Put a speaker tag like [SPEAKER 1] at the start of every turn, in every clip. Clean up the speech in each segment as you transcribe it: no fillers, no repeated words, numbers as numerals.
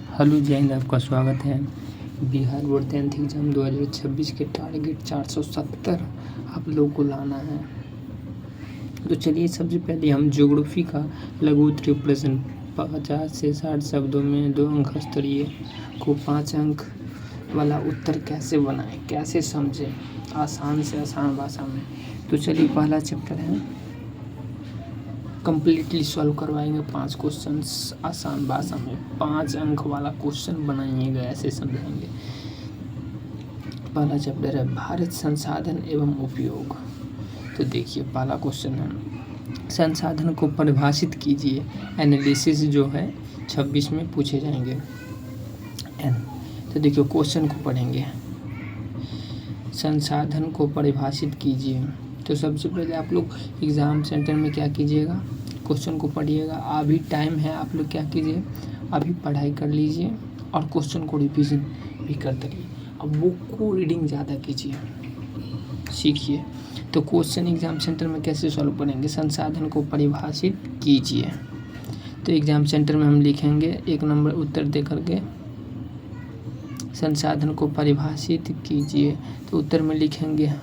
[SPEAKER 1] Hello जय हिंद, आपका स्वागत है। बिहार बोर्ड 10th एग्जाम 2026 के टारगेट 470 आप लोगों को लाना है। तो चलिए सबसे पहले हम ज्योग्राफी का लघु उत्तरीय प्रश्न 50 से 60 शब्दों में 2 अंक स्तरीय को 5 अंक वाला उत्तर कैसे बनाएं, कैसे समझें आसान से आसान भाषा में। तो चलिए पहला चैप्टर है, कंप्लीटली सॉल्व करवाएंगे 5 क्वेश्चंस आसान भाषा में। 5 अंक वाला क्वेश्चन बनाइएगा, ऐसे समझाएंगे। पहला चैप्टर है भारत संसाधन एवं उपयोग। तो देखिए पहला क्वेश्चन है, संसाधन को परिभाषित कीजिए। एनालिसिस जो है 26 में पूछे जाएंगे। तो देखिए क्वेश्चन को पढ़ेंगे, संसाधन को परिभाषित कीजिए। तो सबसे पहले आप लोग एग्ज़ाम सेंटर में क्या कीजिएगा, क्वेश्चन को पढ़िएगा। अभी टाइम है, आप लोग क्या कीजिए, अभी पढ़ाई कर लीजिए और क्वेश्चन को रिवीजन भी करते रहिए। अब बुक को रीडिंग ज़्यादा कीजिए, सीखिए। तो क्वेश्चन एग्ज़ाम सेंटर में कैसे सॉल्व करेंगे, संसाधन को परिभाषित कीजिए। तो एग्ज़ाम सेंटर में हम लिखेंगे 1 नंबर उत्तर दे करके, संसाधन को परिभाषित कीजिए। तो उत्तर में लिखेंगे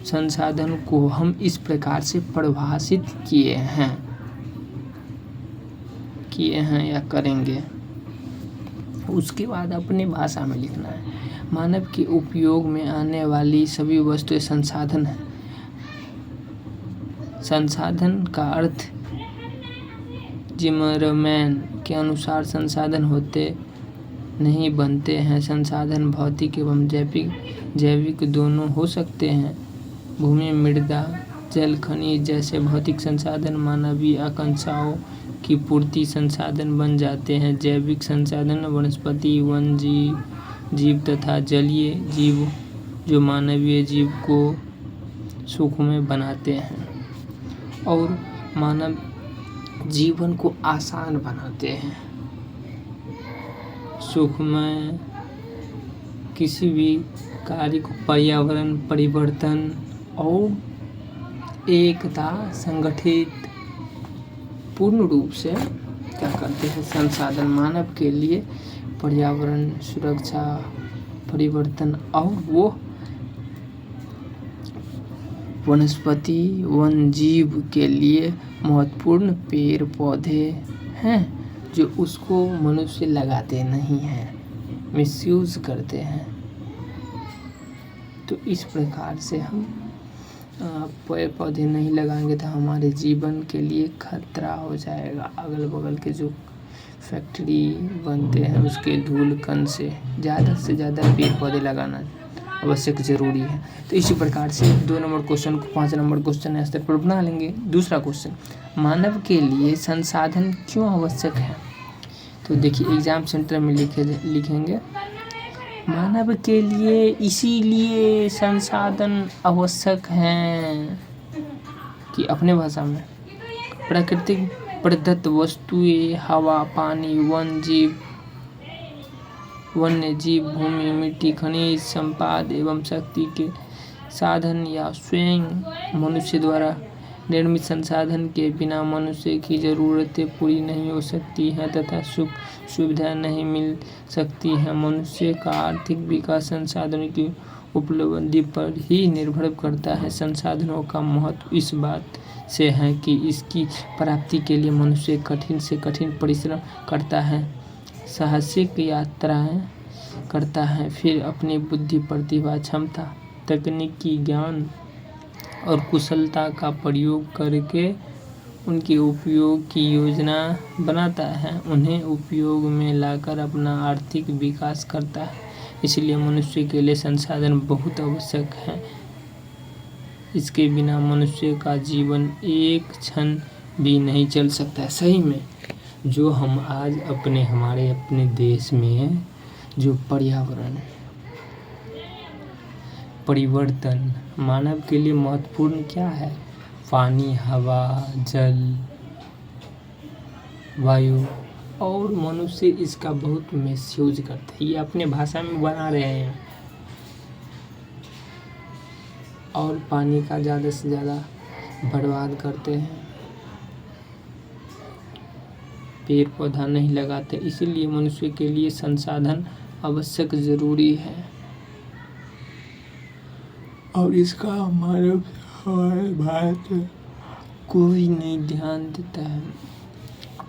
[SPEAKER 1] संसाधन को हम इस प्रकार से परिभाषित किए हैं या करेंगे। उसके बाद अपनी भाषा में लिखना है, मानव के उपयोग में आने वाली सभी वस्तुएं संसाधन हैं। संसाधन का अर्थ जिमरमैन के अनुसार संसाधन होते नहीं बनते हैं। संसाधन भौतिक एवं जैविक दोनों हो सकते हैं। भूमि, मृदा, जल, खनिज जैसे भौतिक संसाधन मानवीय आकांक्षाओं की पूर्ति संसाधन बन जाते हैं। जैविक संसाधन वनस्पति, वन जीव तथा जलीय जीव जो मानवीय जीव को सुखमय बनाते हैं और मानव जीवन को आसान बनाते हैं। सुखमय किसी भी कार्य को पर्यावरण परिवर्तन और एकता संगठित पूर्ण रूप से क्या करते हैं, संसाधन मानव के लिए पर्यावरण सुरक्षा परिवर्तन और वो वनस्पति वन जीव के लिए महत्वपूर्ण पेड़ पौधे हैं जो उसको मनुष्य लगाते नहीं हैं, मिसयूज करते हैं। तो इस प्रकार से हम पेड़ पौधे नहीं लगाएंगे तो हमारे जीवन के लिए खतरा हो जाएगा। अगल बगल के जो फैक्ट्री बनते हैं उसके धूल कण से ज़्यादा पेड़ पौधे लगाना आवश्यक ज़रूरी है। तो इसी प्रकार से 2 नंबर क्वेश्चन को 5 नंबर क्वेश्चन स्तर पर बना लेंगे। दूसरा क्वेश्चन, मानव के लिए संसाधन क्यों आवश्यक है। तो देखिए एग्ज़ाम सेंटर में लिखेंगे मानव के लिए इसीलिए संसाधन आवश्यक हैं कि अपने भाषा में प्राकृतिक प्रदत्त वस्तुएं, हवा, पानी, वन्य जीव, भूमि, मिट्टी, खनिज, संपदा एवं शक्ति के साधन या स्वयं मनुष्य द्वारा निर्मित संसाधन के बिना मनुष्य की ज़रूरतें पूरी नहीं हो सकती हैं तथा सुख सुविधा नहीं मिल सकती है। मनुष्य का आर्थिक विकास संसाधनों की उपलब्धि पर ही निर्भर करता है। संसाधनों का महत्व इस बात से है कि इसकी प्राप्ति के लिए मनुष्य कठिन से कठिन परिश्रम करता है, साहसिक यात्राएं करता है, फिर अपनी बुद्धि, प्रतिभा, क्षमता, तकनीकी ज्ञान और कुशलता का प्रयोग करके उनके उपयोग की योजना बनाता है, उन्हें उपयोग में लाकर अपना आर्थिक विकास करता है। इसलिए मनुष्य के लिए संसाधन बहुत आवश्यक है। इसके बिना मनुष्य का जीवन एक क्षण भी नहीं चल सकता है। सही में जो हम आज हमारे अपने देश में जो पर्यावरण परिवर्तन मानव के लिए महत्वपूर्ण क्या है, पानी, हवा, जल, वायु, और मनुष्य इसका बहुत मिसयूज करते हैं। ये अपने भाषा में बना रहे हैं और पानी का ज़्यादा से ज़्यादा बर्बाद करते हैं। पेड़ पौधा नहीं लगाते, इसीलिए मनुष्य के लिए संसाधन आवश्यक जरूरी है और इसका हमारे भारत कोई नहीं ध्यान देता है।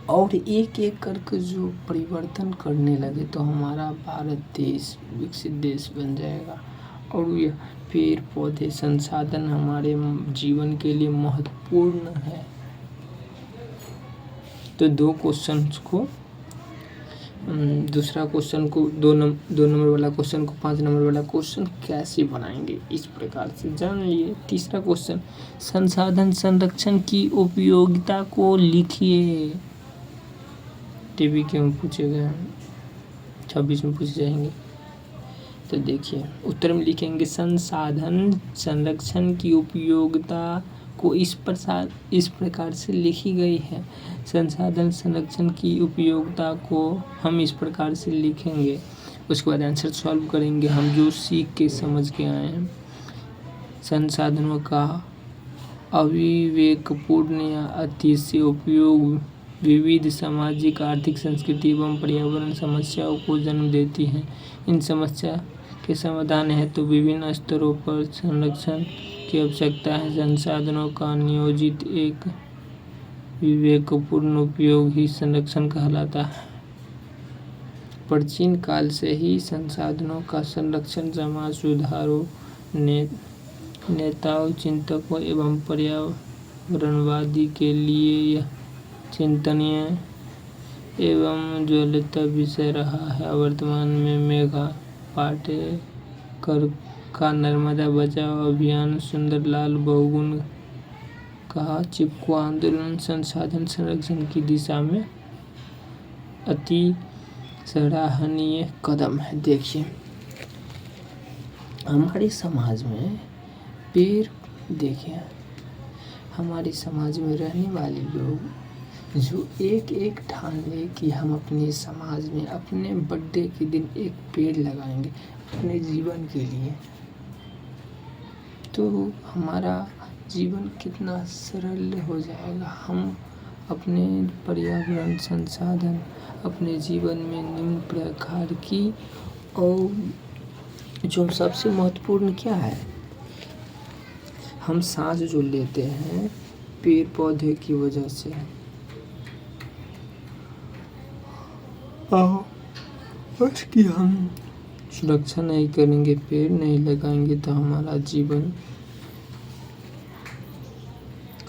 [SPEAKER 1] और एक एक करके जो परिवर्तन करने लगे तो हमारा भारत देश विकसित देश बन जाएगा। और यह पेड़ पौधे संसाधन हमारे जीवन के लिए महत्वपूर्ण है। तो दो क्वेश्चन को, दूसरा क्वेश्चन को दो नंबर वाला क्वेश्चन को 5 नंबर वाला क्वेश्चन कैसे बनाएंगे इस प्रकार से जान लिए। तीसरा क्वेश्चन, संसाधन संरक्षण की उपयोगिता को लिखिए। टीवी के में पूछे गए हैं, 26 में पूछे जाएंगे। तो देखिए उत्तर में लिखेंगे संसाधन संरक्षण की उपयोगिता को इस प्रकार से लिखी गई है। संसाधन संरक्षण की उपयोगिता को हम इस प्रकार से लिखेंगे। उसके बाद आंसर सॉल्व करेंगे हम जो सीख के समझ के आए हैं। संसाधनों का अविवेकपूर्ण या अतिशय उपयोग विविध सामाजिक, आर्थिक, संस्कृति एवं पर्यावरण समस्याओं को जन्म देती है। इन समस्या के समाधान हेतु विभिन्न स्तरों पर संरक्षण की आवश्यकता है। संसाधनों का नियोजित एक विवेकपूर्ण उपयोग ही संरक्षण कहलाता है। प्राचीन काल से ही संसाधनों का संरक्षण समाज सुधारों, नेताओं, चिंतकों एवं पर्यावरणवादी के लिए यह चिंतनीय एवं ज्वलित विषय रहा है। वर्तमान में मेघा पाटेकर का नर्मदा बचाओ अभियान, सुंदरलाल बहुगुण का चिपको आंदोलन संसाधन संरक्षण की दिशा में अति सराहनीय कदम है। देखिए हमारे समाज में देखिए हमारे समाज में रहने वाले लोग जो एक ठान ले कि हम अपने समाज में अपने बर्थडे के दिन एक पेड़ लगाएंगे अपने जीवन के लिए, तो हमारा जीवन कितना सरल हो जाएगा। हम अपने पर्यावरण संसाधन अपने जीवन में निम्न प्रकार की, और जो सबसे महत्वपूर्ण क्या है, हम सांस जो लेते हैं पेड़ पौधे की वजह से, उसकी हम सुरक्षा नहीं करेंगे, पेड़ नहीं लगाएंगे तो हमारा जीवन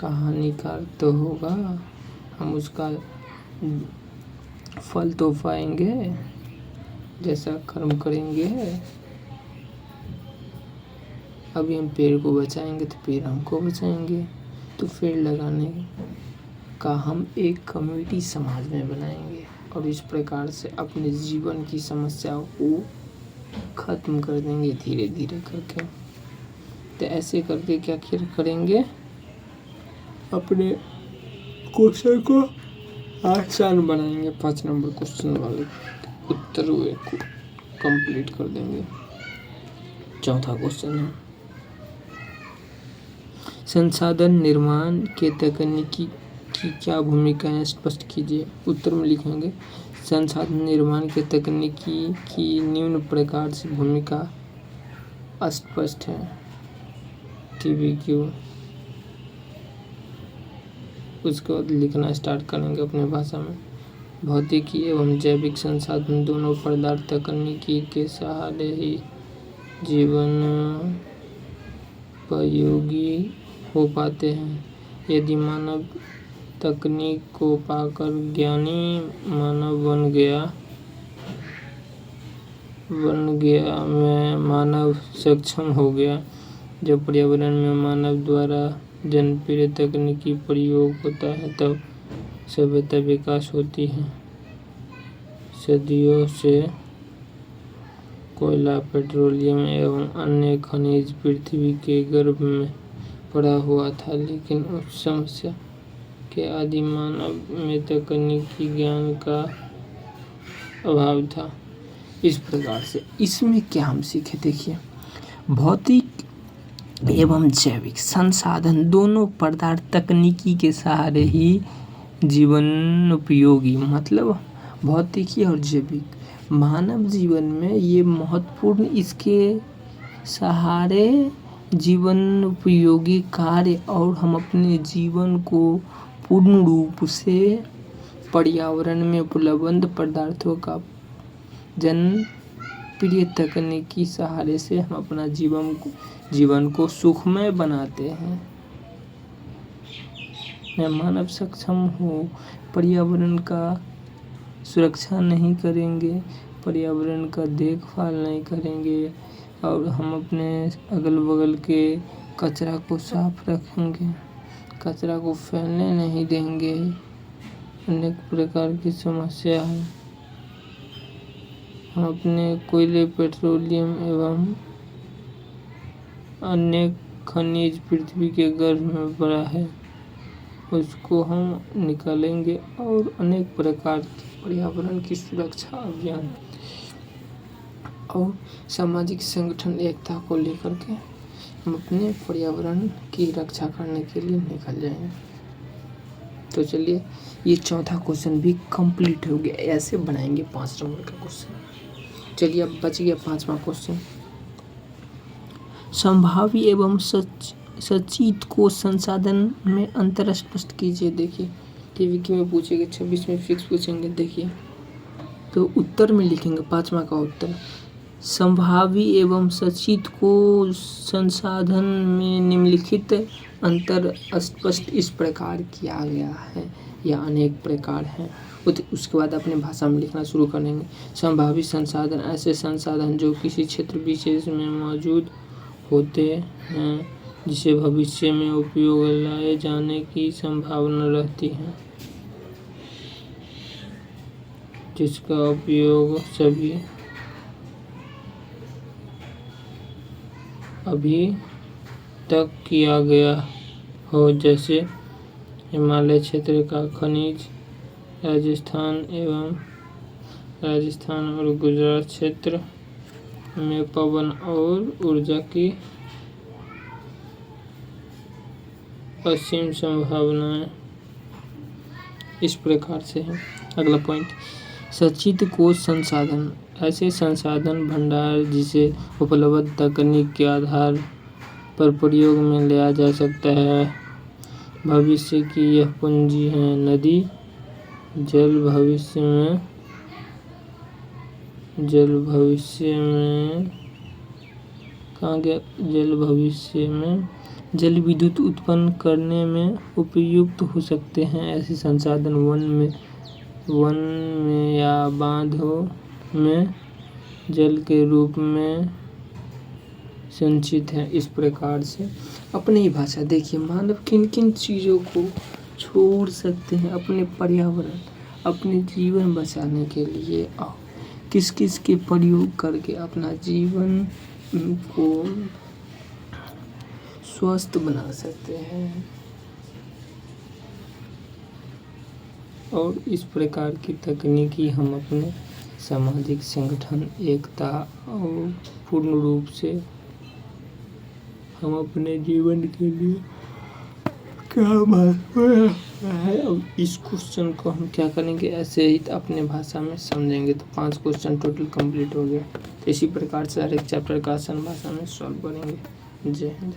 [SPEAKER 1] का हानिकारक तो होगा। हम उसका फल तो पाएंगे जैसा कर्म करेंगे। अभी हम पेड़ को बचाएंगे तो पेड़ हमको बचाएंगे। तो पेड़ लगाने का हम एक कम्युनिटी समाज में बनाएंगे और इस प्रकार से अपने जीवन की समस्याओं को खत्म कर देंगे धीरे धीरे करके। तो ऐसे करके क्या करेंगे, अपने क्वेश्चन को आसान बनाएंगे। 5 नंबर क्वेश्चन वाले उत्तर को कंप्लीट कर देंगे। चौथा क्वेश्चन है संसाधन निर्माण के तकनीकी की क्या भूमिका है, स्पष्ट कीजिए। उत्तर में लिखेंगे संसाधन निर्माण के तकनीकी की निम्न प्रकार से भूमिका अस्पष्ट है। TBQ उसके बाद लिखना स्टार्ट करेंगे अपने भाषा में। भौतिकी एवं जैविक संसाधन दोनों पदार्थ तकनीकी के सहारे ही जीवन उपयोगी हो पाते हैं। यदि मानव तकनीक को पाकर ज्ञानी मानव बन गया में मानव सक्षम हो गया। जब पर्यावरण में मानव द्वारा जनप्रिय तकनीकी प्रयोग होता है तब सभ्यता विकास होती है। सदियों से कोयला, पेट्रोलियम एवं अन्य खनिज पृथ्वी के गर्भ में पड़ा हुआ था, लेकिन उस समस्या के आदि मानव में तकनीकी ज्ञान का अभाव था। इस प्रकार से इसमें क्या हम सीखे, देखिए भौतिक एवं जैविक संसाधन दोनों पदार्थ तकनीकी के सहारे ही जीवन उपयोगी मतलब भौतिकी और जैविक। मानव जीवन में ये महत्वपूर्ण इसके सहारे जीवन उपयोगी कार्य और हम अपने जीवन को पूर्ण रूप से पर्यावरण में उपलब्ध पदार्थों का जनप्रिय तकनीकी सहारे से हम अपना जीवन को सुखमय बनाते हैं। मैं मानव सक्षम हूँ, पर्यावरण का सुरक्षा नहीं करेंगे, पर्यावरण का देखभाल नहीं करेंगे और हम अपने अगल बगल के कचरा को साफ रखेंगे, कचरा को फैलने नहीं देंगे, अनेक प्रकार की समस्या है। हम अपने कोयले, पेट्रोलियम एवं अन्य खनिज पृथ्वी के गर्भ में पड़ा है, उसको हम निकालेंगे और अनेक प्रकार के पर्यावरण की सुरक्षा अभियान और सामाजिक संगठन एकता को लेकर के हम अपने पर्यावरण की रक्षा करने के लिए निकल जाएंगे। तो चलिए ये चौथा क्वेश्चन भी कंप्लीट हो गया। ऐसे बनाएंगे 5 नंबर का क्वेश्चन। चलिए अब बच गया 5वां क्वेश्चन। संभावी एवं सचित को संसाधन में अंतर स्पष्ट कीजिए। देखिए टीवी में पूछेंगे, 26 में फिक्स पूछेंगे। देखिए तो उत्तर में लिखेंगे 5वां का उत्तर, संभावी एवं सचित को संसाधन में निम्नलिखित अंतर स्पष्ट इस प्रकार किया गया है या अनेक प्रकार हैं। उसके बाद अपने भाषा में लिखना शुरू करेंगे। संभावी संसाधन ऐसे संसाधन जो किसी क्षेत्र विशेष में मौजूद होते हैं, जिसे भविष्य में उपयोग लाए जाने की संभावना रहती है, जिसका उपयोग सभी अभी तक किया गया हो, जैसे हिमालय क्षेत्र का खनिज, राजस्थान और गुजरात क्षेत्र में पवन और ऊर्जा की असीम संभावनाएं इस प्रकार से है। अगला पॉइंट, सचित कोश संसाधन ऐसे संसाधन भंडार जिसे उपलब्ध तकनीक के आधार पर प्रयोग में लिया जा सकता है। भविष्य की यह पूंजी है। नदी जल भविष्य में जल विद्युत उत्पन्न करने में उपयुक्त हो सकते हैं। ऐसे संसाधन वन में या बांधों में जल के रूप में संचित है। इस प्रकार से अपनी ही भाषा देखिए मानव किन किन चीज़ों को छोड़ सकते हैं अपने पर्यावरण, अपने जीवन बचाने के लिए और किस किस के प्रयोग करके अपना जीवन को स्वस्थ बना सकते हैं। और इस प्रकार की तकनीकी हम अपने सामाजिक संगठन एकता और पूर्ण रूप से हम अपने जीवन के लिए काम है। अब इस क्वेश्चन को हम क्या करेंगे, ऐसे ही अपने भाषा में समझेंगे। तो 5 क्वेश्चन टोटल कंप्लीट हो गया। इसी प्रकार से हर एक चैप्टर का आसान भाषा में सॉल्व करेंगे। जय हिंद।